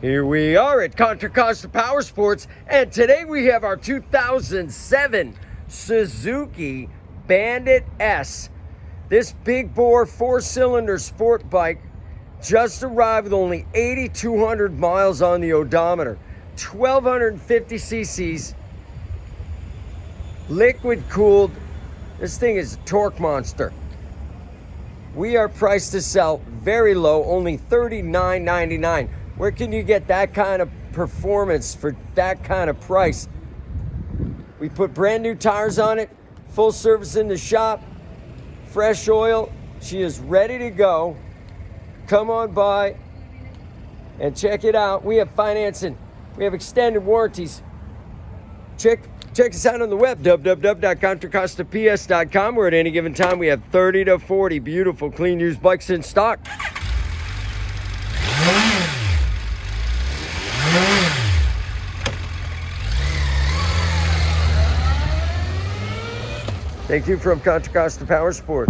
Here we are at Contra Costa Powersports, and today we have our 2007 Suzuki Bandit S. This big bore 4-cylinder sport bike just arrived with only 8,200 miles on the odometer, 1,250 cc's, liquid cooled. This thing is a torque monster. We are priced to sell very low, only $39.99. Where can you get that kind of performance for that kind of price? We put brand new tires on it, full service in the shop, fresh oil. She is ready to go. Come on by and check it out. We have financing. We have extended warranties. Check us out on the web, www.contracostaps.com, where at any given time we have 30 to 40 beautiful, clean used bikes in stock. Thank you from Contra Costa Powersports.